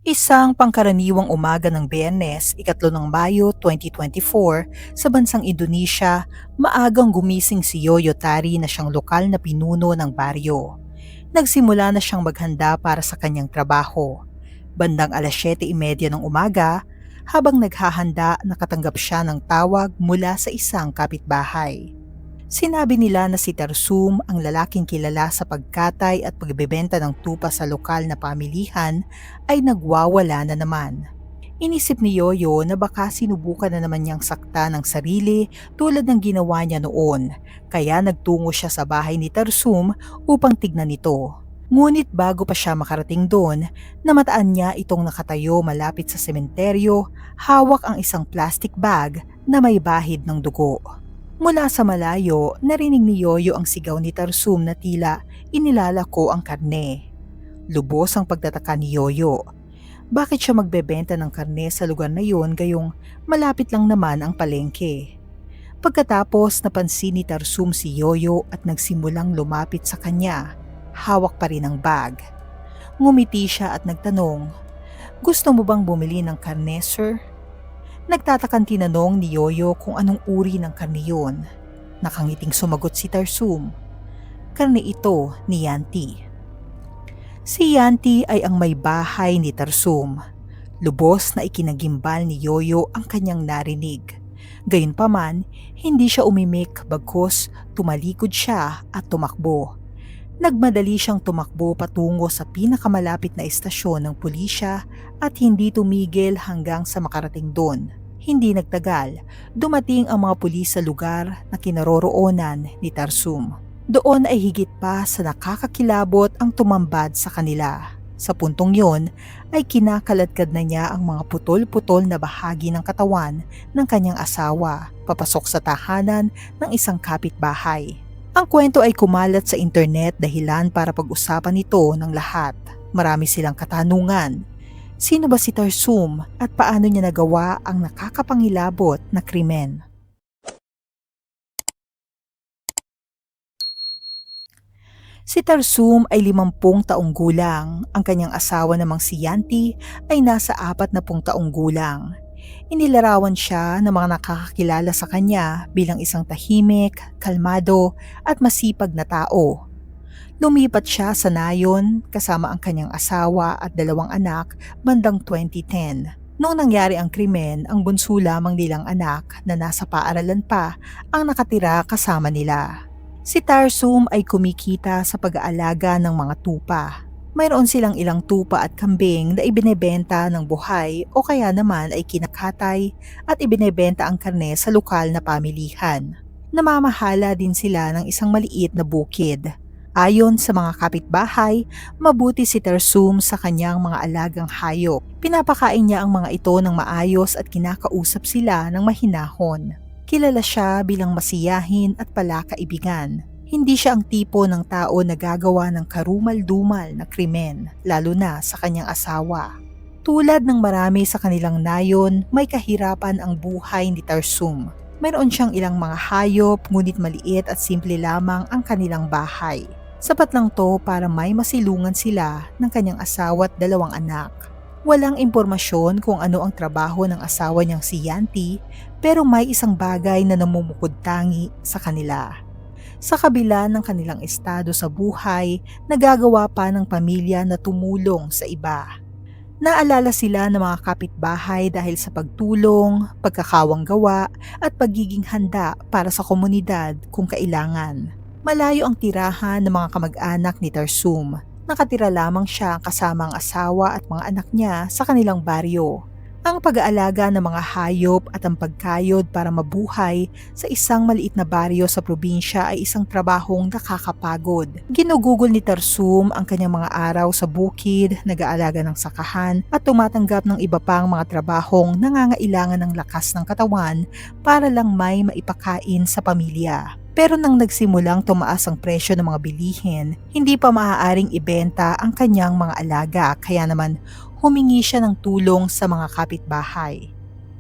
Isang pangkaraniwang umaga ng Biyernes, 3 2024, sa bansang Indonesia, maagang gumising si Yoyo Tari na siyang lokal na pinuno ng baryo. Nagsimula na siyang maghanda para sa kanyang trabaho. Bandang 7:30 ng umaga, habang naghahanda, nakatanggap siya ng tawag mula sa isang kapitbahay. Sinabi nila na si Tarsum, ang lalaking kilala sa pagkatay at pagbebenta ng tupa sa lokal na pamilihan, ay nagwawala na naman. Inisip ni Yoyo na baka sinubukan na naman niyang sakta ng sarili tulad ng ginawa niya noon, kaya nagtungo siya sa bahay ni Tarsum upang tignan ito. Ngunit bago pa siya makarating doon, namataan niya itong nakatayo malapit sa sementeryo, hawak ang isang plastic bag na may bahid ng dugo. Mula sa malayo, narinig ni Yoyo ang sigaw ni Tarsum na tila inilalako ang karne. Lubos ang pagtataka ni Yoyo. Bakit siya magbebenta ng karne sa lugar na yon gayong malapit lang naman ang palengke? Pagkatapos napansin ni Tarsum si Yoyo at nagsimulang lumapit sa kanya. Hawak pa rin ang bag. Ngumiti siya at nagtanong, "Gusto mo bang bumili ng karne, sir?" Nagtatakang tinanong ni Yoyo kung anong uri ng karne yun. Nakangiting sumagot si Tarsum, "Karne ito ni Yanti." Si Yanti ay ang may bahay ni Tarsum. Lubos na ikinagimbal ni Yoyo ang kanyang narinig. Gayunpaman, hindi siya umimik bagkus tumalikod siya at tumakbo. Nagmadali siyang tumakbo patungo sa pinakamalapit na istasyon ng pulisya at hindi tumigil hanggang sa makarating doon. Hindi nagtagal, dumating ang mga pulis sa lugar na kinaroroonan ni Tarsum. Doon ay higit pa sa nakakakilabot ang tumambad sa kanila. Sa puntong yon ay kinakaladkad na niya ang mga putol-putol na bahagi ng katawan ng kanyang asawa papasok sa tahanan ng isang kapitbahay. Ang kwento ay kumalat sa internet dahilan para pag-usapan ito ng lahat. Marami silang katanungan. Sino ba si Tarsum at paano niya nagawa ang nakakapangilabot na krimen? Si Tarsum ay 50 taong gulang. Ang kanyang asawa namang si Yanti ay nasa 40 taong gulang. Inilarawan siya ng mga nakakakilala sa kanya bilang isang tahimik, kalmado at masipag na tao. Lumipat siya sa nayon kasama ang kanyang asawa at 2 anak bandang 2010. Noong nangyari ang krimen, ang bunso lamang nilang anak na nasa paaralan pa ang nakatira kasama nila. Si Tarsum ay kumikita sa pag-aalaga ng mga tupa. Mayroon silang ilang tupa at kambing na ibinebenta ng buhay o kaya naman ay kinakatay at ibinebenta ang karne sa lokal na pamilihan. Namamahala din sila ng isang maliit na bukid. Ayon sa mga kapitbahay, mabuti si Tarsum sa kanyang mga alagang hayop. Pinapakain niya ang mga ito ng maayos at kinakausap sila ng mahinahon. Kilala siya bilang masiyahin at palakaibigan. Hindi siya ang tipo ng tao na gagawa ng karumal-dumal na krimen, lalo na sa kanyang asawa. Tulad ng marami sa kanilang nayon, may kahirapan ang buhay ni Tarsum. Mayroon siyang ilang mga hayop, ngunit maliit at simple lamang ang kanilang bahay. Sapat lang to para may masilungan sila ng kanyang asawa at 2 anak. Walang impormasyon kung ano ang trabaho ng asawa niyang si Yanti, pero may isang bagay na namumukod-tangi sa kanila. Sa kabila ng kanilang estado sa buhay, nagagawa pa ng pamilya na tumulong sa iba. Naalala sila ng mga kapitbahay dahil sa pagtulong, pagkakawang gawa at pagiging handa para sa komunidad kung kailangan. Malayo ang tirahan ng mga kamag-anak ni Tarsum. Nakatira lamang siya kasama ang asawa at mga anak niya sa kanilang baryo. Ang pag-aalaga ng mga hayop at ang pagkayod para mabuhay sa isang maliit na baryo sa probinsya ay isang trabahong nakakapagod. Ginugugol ni Tarsum ang kanyang mga araw sa bukid, nag-aalaga ng sakahan at tumatanggap ng iba pang mga trabahong nangangailangan ng lakas ng katawan para lang may maipakain sa pamilya. Pero nang nagsimulang tumaas ang presyo ng mga bilihin, hindi pa maaaring ibenta ang kanyang mga alaga, kaya naman humingi siya ng tulong sa mga kapitbahay.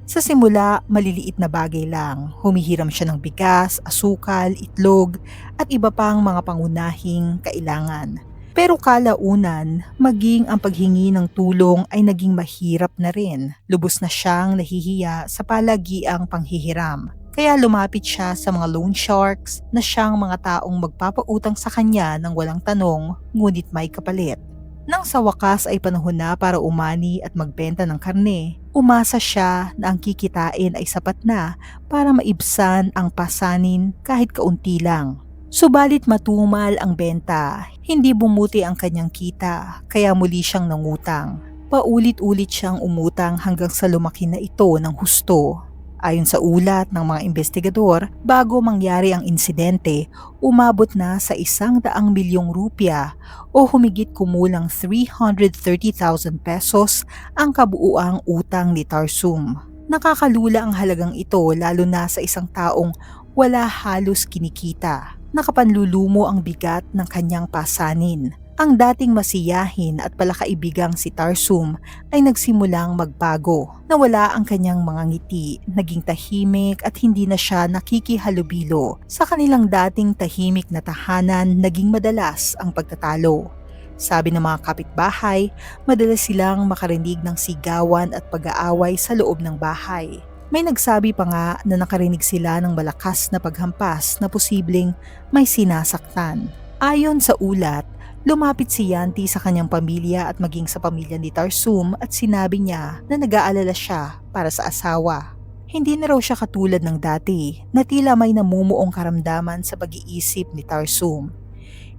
Sa simula, maliliit na bagay lang. Humihiram siya ng bigas, asukal, itlog at iba pang mga pangunahing kailangan. Pero kalaunan, maging ang paghingi ng tulong ay naging mahirap na rin. Lubos na siyang nahihiya sa palagiang panghihiram. Kaya lumapit siya sa mga loan sharks na siyang mga taong magpapautang sa kanya ng walang tanong ngunit may kapalit. Nang sa wakas ay panahon na para umani at magbenta ng karne, umasa siya na ang kikitain ay sapat na para maibsan ang pasanin kahit kaunti lang. Subalit matumal ang benta, hindi bumuti ang kanyang kita, kaya muli siyang nangutang. Paulit-ulit siyang umutang hanggang sa lumaki na ito ng husto. Ayon sa ulat ng mga investigador, bago mangyari ang insidente, umabot na sa 100 milyong rupya o humigit kumulang 330,000 pesos ang kabuuang utang ni Tarsum. Nakakalula ang halagang ito lalo na sa isang taong wala halos kinikita. Nakapanlulumo ang bigat ng kanyang pasanin. Ang dating masiyahin at palakaibigang si Tarsum ay nagsimulang magbago. Nawala ang kanyang mga ngiti, naging tahimik at hindi na siya nakikihalubilo. Sa kanilang dating tahimik na tahanan, naging madalas ang pagtatalo. Sabi ng mga kapitbahay, madalas silang makarinig ng sigawan at pag-aaway sa loob ng bahay. May nagsabi pa nga na nakarinig sila ng malakas na paghampas na posibleng may sinasaktan. Ayon sa ulat, lumapit si Yanti sa kanyang pamilya at maging sa pamilya ni Tarsum at sinabi niya na nag-aalala siya para sa asawa. Hindi na raw siya katulad ng dati na tila may namumuong karamdaman sa pag-iisip ni Tarsum.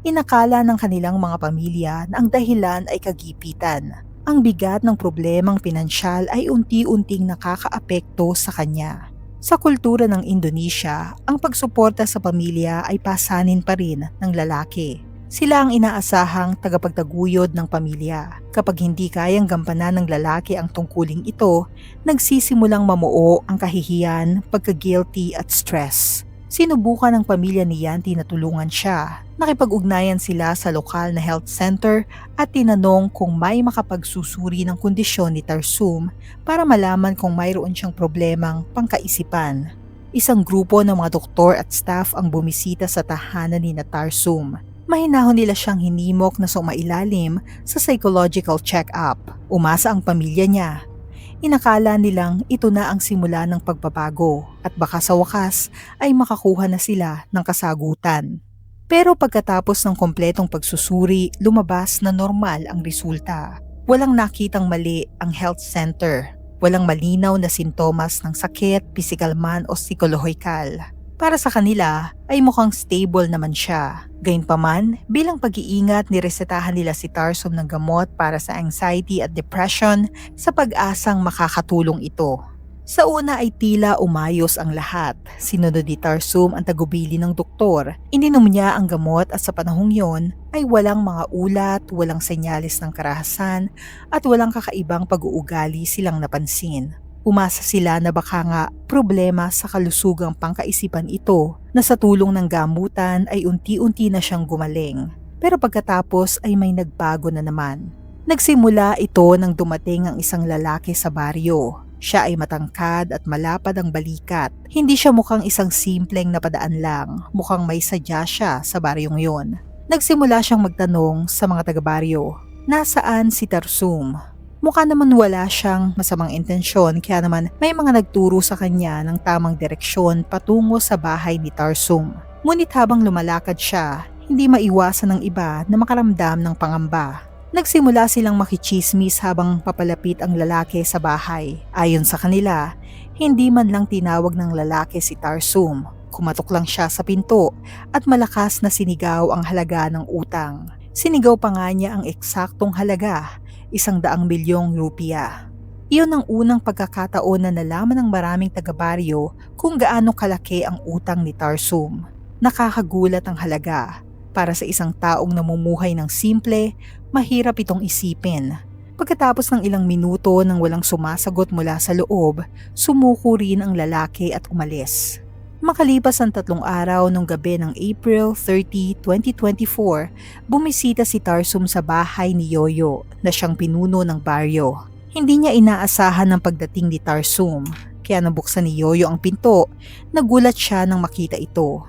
Inakala ng kanilang mga pamilya na ang dahilan ay kagipitan. Ang bigat ng problemang pinansyal ay unti-unting nakakaapekto sa kanya. Sa kultura ng Indonesia, ang pagsuporta sa pamilya ay pasanin pa rin ng lalaki. Sila ang inaasahang tagapagtaguyod ng pamilya. Kapag hindi kayang gampanan ng lalaki ang tungkuling ito, nagsisimulang mamuo ang kahihiyan, pagka-guilty at stress. Sinubukan ng pamilya ni Yanti na tulungan siya. Nakipag-ugnayan sila sa lokal na health center at tinanong kung may makapagsusuri ng kondisyon ni Tarsum para malaman kung mayroon siyang problemang pangkaisipan. Isang grupo ng mga doktor at staff ang bumisita sa tahanan ni Tarsum. Mahinahon nila siyang hinimok na sumailalim sa psychological check-up. Umasa ang pamilya niya. Inakala nilang ito na ang simula ng pagbabago at baka sa wakas ay makakuha na sila ng kasagutan. Pero pagkatapos ng kompletong pagsusuri, lumabas na normal ang resulta. Walang nakitang mali ang health center. Walang malinaw na sintomas ng sakit, pisikal man o psikolohikal. Para sa kanila ay mukhang stable naman siya. Gayunpaman, bilang pag-iingat niresetahan nila si Tarsum ng gamot para sa anxiety at depression sa pag-asang makakatulong ito. Sa una ay tila umayos ang lahat. Sinunod ni Tarsum ang tagubili ng doktor. Ininom niya ang gamot at sa panahong yon ay walang mga ulat, walang senyalis ng karahasan at walang kakaibang pag-uugali silang napansin. Umasa sila na baka nga problema sa kalusugang pangkaisipan ito na sa tulong ng gamutan ay unti-unti na siyang gumaling. Pero pagkatapos ay may nagbago na naman. Nagsimula ito nang dumating ang isang lalaki sa baryo. Siya ay matangkad at malapad ang balikat. Hindi siya mukhang isang simpleng napadaan lang, mukhang may sadya siya sa baryong yon. Nagsimula siyang magtanong sa mga taga-baryo, nasaan si Tarsum? Mukha naman wala siyang masamang intensyon kaya naman may mga nagturo sa kanya ng tamang direksyon patungo sa bahay ni Tarsum. Ngunit habang lumalakad siya, hindi maiwasan ng iba na makaramdam ng pangamba. Nagsimula silang makichismis habang papalapit ang lalaki sa bahay. Ayon sa kanila, hindi man lang tinawag ng lalaki si Tarsum. Kumatok lang siya sa pinto at malakas na sinigaw ang halaga ng utang. Sinigaw pa nga niya ang eksaktong halaga, 100 milyong rupiya. Iyon ang unang pagkakataon na nalaman ng maraming taga-baryo kung gaano kalaki ang utang ni Tarsum. Nakakagulat ang halaga. Para sa isang taong namumuhay ng simple, mahirap itong isipin. Pagkatapos ng ilang minuto nang walang sumasagot mula sa loob, sumuko rin ang lalaki at umalis. Makalipas ang 3 araw nung gabi ng April 30, 2024, bumisita si Tarsum sa bahay ni Yoyo na siyang pinuno ng baryo. Hindi niya inaasahan ang pagdating ni Tarsum, kaya nabuksan ni Yoyo ang pinto, nagulat siya nang makita ito.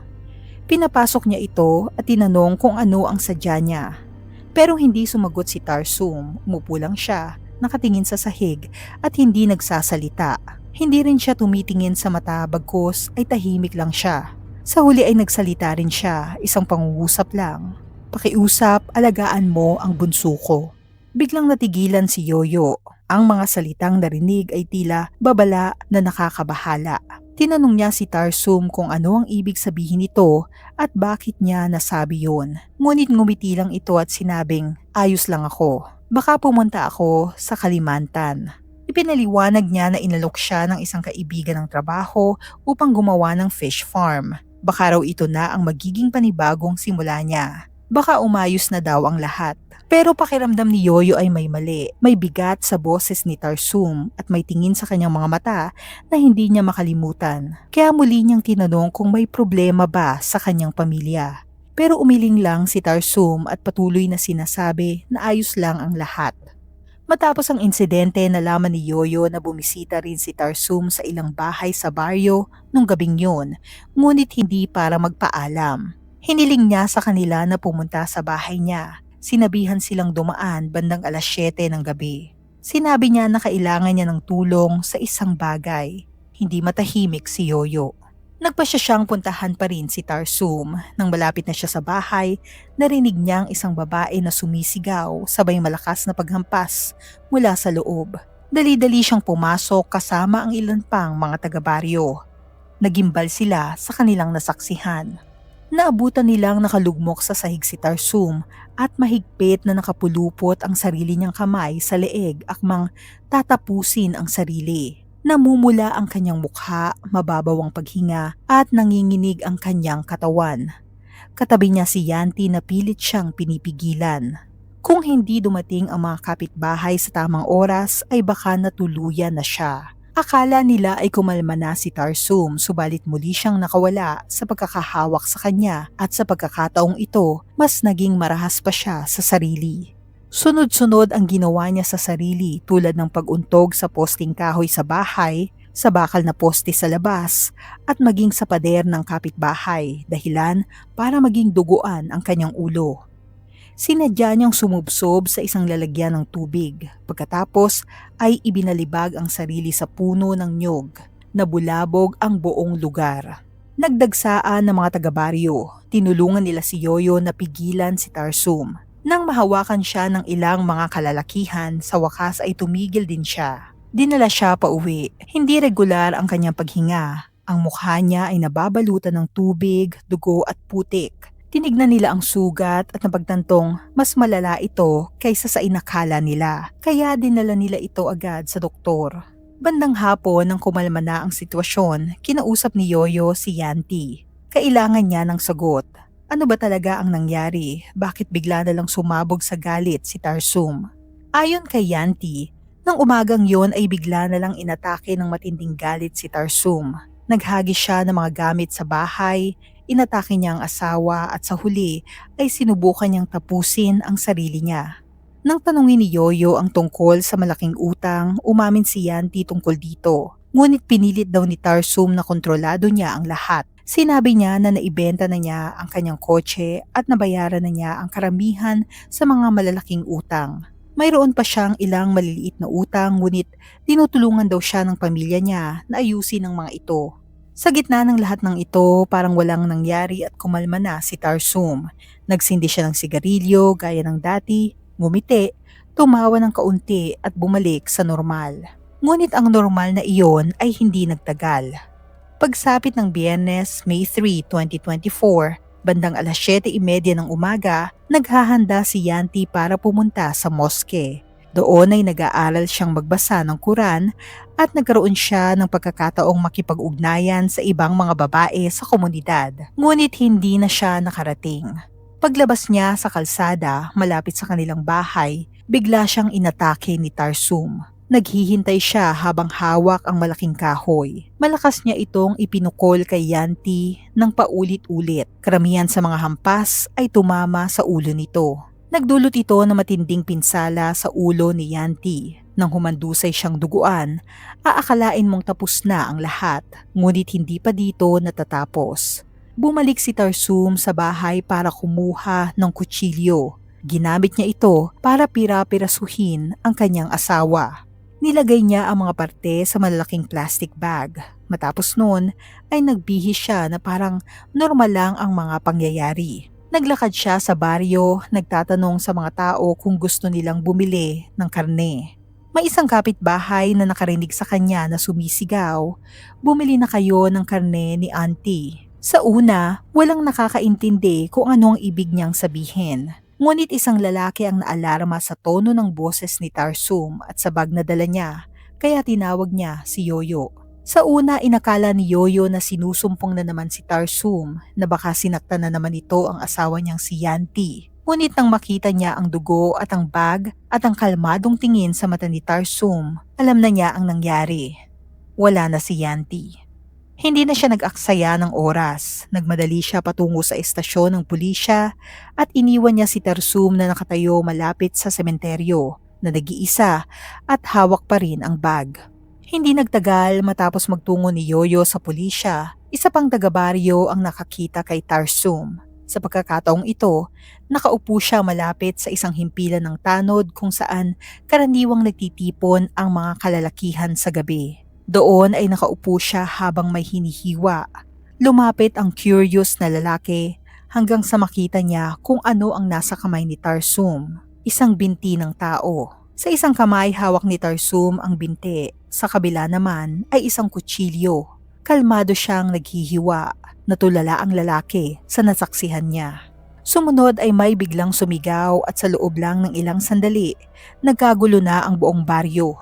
Pinapasok niya ito at tinanong kung ano ang sadya niya. Pero hindi sumagot si Tarsum, umupo lang siya, nakatingin sa sahig at hindi nagsasalita. Hindi rin siya tumitingin sa mata bagkus ay tahimik lang siya. Sa huli ay nagsalita rin siya, isang pangungusap lang. Pakiusap, alagaan mo ang bunso ko. Biglang natigilan si Yoyo. Ang mga salitang narinig ay tila babala na nakakabahala. Tinanong niya si Tarsum kung ano ang ibig sabihin nito at bakit niya nasabi yun. Ngunit ngumiti lang ito at sinabing, ayos lang ako. Baka pumunta ako sa Kalimantan. Ipinaliwanag niya na inalok siya ng isang kaibigan ng trabaho upang gumawa ng fish farm. Baka raw ito na ang magiging panibagong simula niya. Baka umayos na daw ang lahat. Pero pakiramdam ni Yoyo ay may mali. May bigat sa boses ni Tarsum at may tingin sa kanyang mga mata na hindi niya makalimutan. Kaya muli niyang tinanong kung may problema ba sa kanyang pamilya. Pero umiling lang si Tarsum at patuloy na sinasabi na ayos lang ang lahat. Matapos ang insidente, nalaman ni Yoyo na bumisita rin si Tarsum sa ilang bahay sa baryo nung gabing yun, ngunit hindi para magpaalam. Hiniling niya sa kanila na pumunta sa bahay niya. Sinabihan silang dumaan bandang 7:00 ng gabi. Sinabi niya na kailangan niya ng tulong sa isang bagay. Hindi matahimik si Yoyo. Nagpasya siyang puntahan pa rin si Tarsum. Nang malapit na siya sa bahay, narinig niya ang isang babae na sumisigaw sabay malakas na paghampas mula sa loob. Dali-dali siyang pumasok kasama ang ilan pang mga taga-baryo. Nagimbal sila sa kanilang nasaksihan. Naabutan nilang nakalugmok sa sahig si Tarsum at mahigpit na nakapulupot ang sarili niyang kamay sa leeg akmang tatapusin ang sarili. Namumula ang kanyang mukha, mababaw ang paghinga at nanginginig ang kanyang katawan. Katabi niya si Yanti na pilit siyang pinipigilan. Kung hindi dumating ang mga kapitbahay sa tamang oras ay baka natuluyan na siya. Akala nila ay kumalma na si Tarsum subalit muli siyang nakawala sa pagkakahawak sa kanya at sa pagkakataong ito mas naging marahas pa siya sa sarili. Sunod-sunod ang ginawa niya sa sarili tulad ng pag-untog sa posting kahoy sa bahay, sa bakal na poste sa labas at maging sa pader ng kapitbahay dahilan para maging duguan ang kanyang ulo. Sinadya niyang sumubsob sa isang lalagyan ng tubig. Pagkatapos ay ibinalibag ang sarili sa puno ng nyog. Nabulabog ang buong lugar. Nagdagsaan ng mga taga-baryo. Tinulungan nila si Yoyo na pigilan si Tarsum. Nang mahawakan siya ng ilang mga kalalakihan, sa wakas ay tumigil din siya. Dinala siya pauwi. Hindi regular ang kanyang paghinga. Ang mukha niya ay nababalutan ng tubig, dugo at putik. Tinignan nila ang sugat at napagtantong mas malala ito kaysa sa inakala nila. Kaya dinala nila ito agad sa doktor. Bandang hapon nang kumalma na ang sitwasyon, kinausap ni Yoyo si Yanti. Kailangan niya ng sagot. Ano ba talaga ang nangyari? Bakit bigla na lang sumabog sa galit si Tarsum? Ayon kay Yanti, nang umagang yon ay bigla na lang inatake ng matinding galit si Tarsum. Naghagis siya ng mga gamit sa bahay, inatake niya ang asawa at sa huli ay sinubukan niyang tapusin ang sarili niya. Nang tanungin ni Yoyo ang tungkol sa malaking utang, umamin si Yanti tungkol dito. Ngunit pinilit daw ni Tarsum na kontrolado niya ang lahat. Sinabi niya na naibenta na niya ang kanyang kotse at nabayaran na niya ang karamihan sa mga malalaking utang. Mayroon pa siyang ilang maliliit na utang ngunit tinutulungan daw siya ng pamilya niya na ayusin ang mga ito. Sa gitna ng lahat ng ito, parang walang nangyari at kumalma na si Tarsum. Nagsindi siya ng sigarilyo gaya ng dati, ngumiti, tumawa ng kaunti at bumalik sa normal. Ngunit ang normal na iyon ay hindi nagtagal. Pagsapit ng Biyernes, May 3, 2024, bandang 7:30 ng umaga, naghahanda si Yanti para pumunta sa moske. Doon ay nag-aaral siyang magbasa ng Quran at nagkaroon siya ng pagkakataong makipag-ugnayan sa ibang mga babae sa komunidad. Ngunit hindi na siya nakarating. Paglabas niya sa kalsada malapit sa kanilang bahay, bigla siyang inatake ni Tarsum. Naghihintay siya habang hawak ang malaking kahoy. Malakas niya itong ipinukol kay Yanti ng paulit-ulit. Karamihan sa mga hampas ay tumama sa ulo nito. Nagdulot ito ng matinding pinsala sa ulo ni Yanti. Nang humandusay siyang duguan, aakalain mong tapos na ang lahat. Ngunit hindi pa dito natatapos. Bumalik si Tarsum sa bahay para kumuha ng kutsilyo. Ginamit niya ito para pira-pirasuhin ang kanyang asawa. Nilagay niya ang mga parte sa malalaking plastic bag. Matapos noon ay nagbihis siya na parang normal lang ang mga pangyayari. Naglakad siya sa baryo, nagtatanong sa mga tao kung gusto nilang bumili ng karne. May isang kapitbahay na nakarinig sa kanya na sumisigaw, "Bumili na kayo ng karne ni Auntie." Sa una, walang nakakaintindi kung ano ang ibig niyang sabihin. Ngunit isang lalaki ang naalarma sa tono ng boses ni Tarsum at sa bag na dala niya, kaya tinawag niya si Yoyo. Sa una, inakala ni Yoyo na sinusumpong na naman si Tarsum na baka sinaktan na naman ito ang asawa niyang si Yanti. Ngunit nang makita niya ang dugo at ang bag at ang kalmadong tingin sa mata ni Tarsum, alam na niya ang nangyari. Wala na si Yanti. Hindi na siya nag-aksaya ng oras. Nagmadali siya patungo sa estasyon ng pulisya at iniwan niya si Tarsum na nakatayo malapit sa sementeryo na nag-iisa at hawak pa rin ang bag. Hindi nagtagal matapos magtungo ni Yoyo sa pulisya, isa pang taga-baryo ang nakakita kay Tarsum. Sa pagkakataong ito, nakaupo siya malapit sa isang himpilan ng tanod kung saan karaniwang nagtitipon ang mga kalalakihan sa gabi. Doon ay nakaupo siya habang may hinihiwa. Lumapit ang curious na lalaki hanggang sa makita niya kung ano ang nasa kamay ni Tarsum. Isang binti ng tao. Sa isang kamay hawak ni Tarsum ang binti. Sa kabila naman ay isang kutsilyo. Kalmado siyang naghihiwa. Natulala ang lalaki sa nasaksihan niya. Sumunod ay may biglang sumigaw at sa loob lang ng ilang sandali, nagkagulo na ang buong baryo.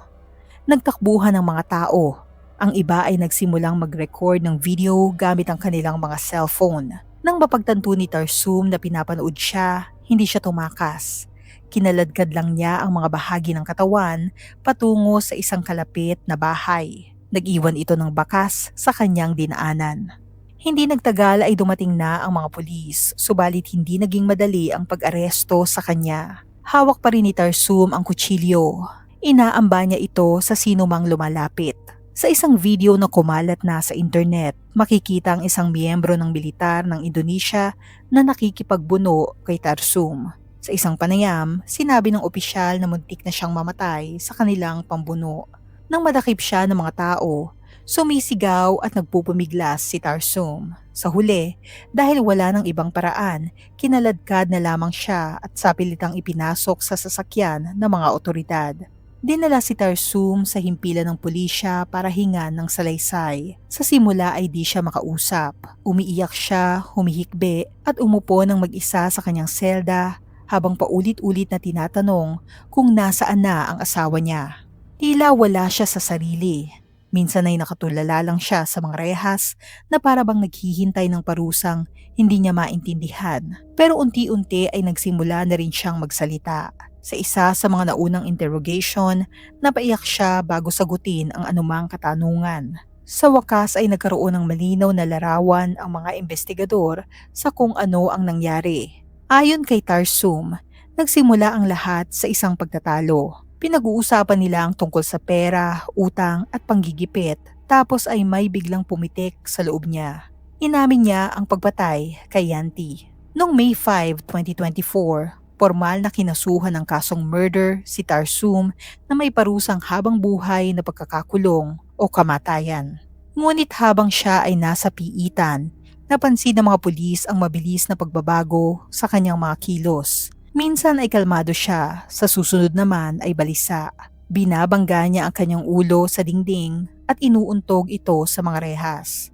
Nagtakbuhan ng mga tao. Ang iba ay nagsimulang mag-record ng video gamit ang kanilang mga cellphone. Nang mapagtanto ni Tarsum na pinapanood siya, hindi siya tumakas. Kinaladkad lang niya ang mga bahagi ng katawan patungo sa isang kalapit na bahay. Nag-iwan ito ng bakas sa kanyang dinaanan. Hindi nagtagal ay dumating na ang mga pulis, subalit hindi naging madali ang pag-aresto sa kanya. Hawak pa rin ni Tarsum ang kutsilyo. Inaamba niya ito sa sinumang lumalapit. Sa isang video na kumalat na sa internet, makikita ang isang miyembro ng militar ng Indonesia na nakikipagbuno kay Tarsum. Sa isang panayam, sinabi ng opisyal na muntik na siyang mamatay sa kanilang pambuno. Nang madakip siya ng mga tao, sumisigaw at nagpupumiglas si Tarsum. Sa huli, dahil wala ng ibang paraan, kinaladkad na lamang siya at sapilitang ipinasok sa sasakyan ng mga otoridad. Dinala si Tarsum sa himpilan ng pulisya para hingan ng salaysay. Sa simula ay di siya makausap. Umiiyak siya, humihikbi at umupo ng mag-isa sa kanyang selda habang paulit-ulit na tinatanong kung nasaan na ang asawa niya. Tila wala siya sa sarili. Minsan ay nakatulala lang siya sa mga rehas na para bang naghihintay ng parusang hindi niya maintindihan. Pero unti-unti ay nagsimula na rin siyang magsalita. Sa isa sa mga naunang interrogation, napaiyak siya bago sagutin ang anumang katanungan. Sa wakas ay nagkaroon ng malinaw na larawan ang mga investigador sa kung ano ang nangyari. Ayon kay Tarsum, nagsimula ang lahat sa isang pagtatalo. Pinag-uusapan nila ang tungkol sa pera, utang at panggigipit, tapos ay may biglang pumitik sa loob niya. Inamin niya ang pagpatay kay Yanti. Noong May 5, 2024, formal na kinasuhan ng kasong murder si Tarsum na may parusang habang buhay na pagkakakulong o kamatayan. Ngunit habang siya ay nasa piitan, napansin ng mga pulis ang mabilis na pagbabago sa kanyang mga kilos. Minsan ay kalmado siya, sa susunod naman ay balisa. Binabangga niya ang kanyang ulo sa dingding at inuuntog ito sa mga rehas.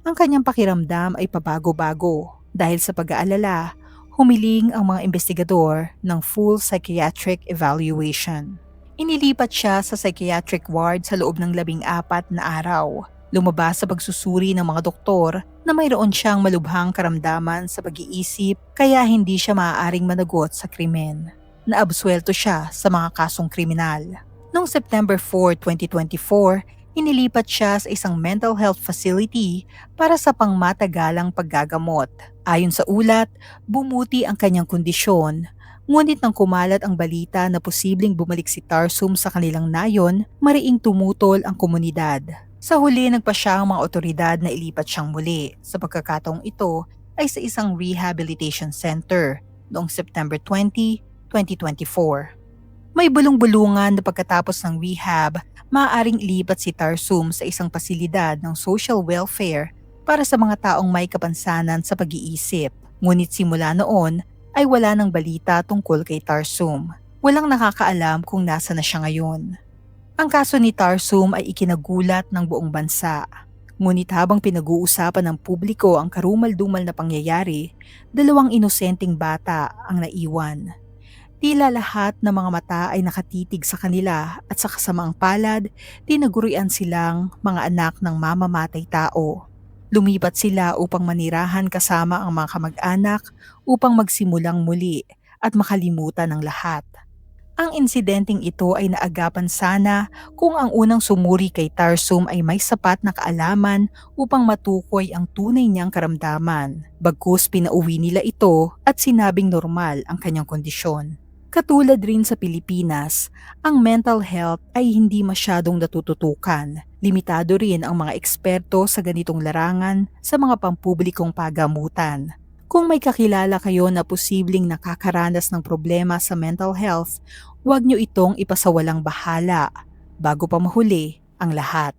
Ang kanyang pakiramdam ay pabago-bago dahil sa pag-aalala, humiling ang mga investigador ng full psychiatric evaluation. Inilipat siya sa psychiatric ward sa loob ng 14 na araw. Lumabas sa pagsusuri ng mga doktor na mayroon siyang malubhang karamdaman sa pag-iisip kaya hindi siya maaaring managot sa krimen. Naabsuelto siya sa mga kasong kriminal. Noong September 4, 2024, inilipat siya sa isang mental health facility para sa pangmatagalang paggagamot. Ayon sa ulat, bumuti ang kanyang kondisyon, ngunit nang kumalat ang balita na posibleng bumalik si Tarsum sa kanilang nayon, mariing tumutol ang komunidad. Sa huli, nagpasya ang mga otoridad na ilipat siyang muli. Sa pagkakataong ito ay sa isang rehabilitation center noong September 20, 2024. May bulong-bulungan na pagkatapos ng rehab, maaaring ilipat si Tarsum sa isang pasilidad ng social welfare para sa mga taong may kapansanan sa pag-iisip. Ngunit simula noon ay wala nang balita tungkol kay Tarsum. Walang nakakaalam kung nasa na siya ngayon. Ang kaso ni Tarsum ay ikinagulat ng buong bansa. Ngunit habang pinag-uusapan ng publiko ang karumal-dumal na pangyayari, 2 inosenteng bata ang naiwan. Tila lahat ng mga mata ay nakatitig sa kanila at sa kasamaang palad, tinagurian silang mga anak ng mamamatay tao. Lumipat sila upang manirahan kasama ang mga kamag-anak upang magsimulang muli at makalimutan ng lahat. Ang insidenteng ito ay naagapan sana kung ang unang sumuri kay Tarsum ay may sapat na kaalaman upang matukoy ang tunay niyang karamdaman. Bagkus pinauwi nila ito at sinabing normal ang kanyang kondisyon. Katulad rin sa Pilipinas, ang mental health ay hindi masyadong natututukan. Limitado rin ang mga eksperto sa ganitong larangan sa mga pampublikong pagamutan. Kung may kakilala kayo na posibleng nakakaranas ng problema sa mental health, huwag niyo itong ipasawalang bahala bago pa mahuli ang lahat.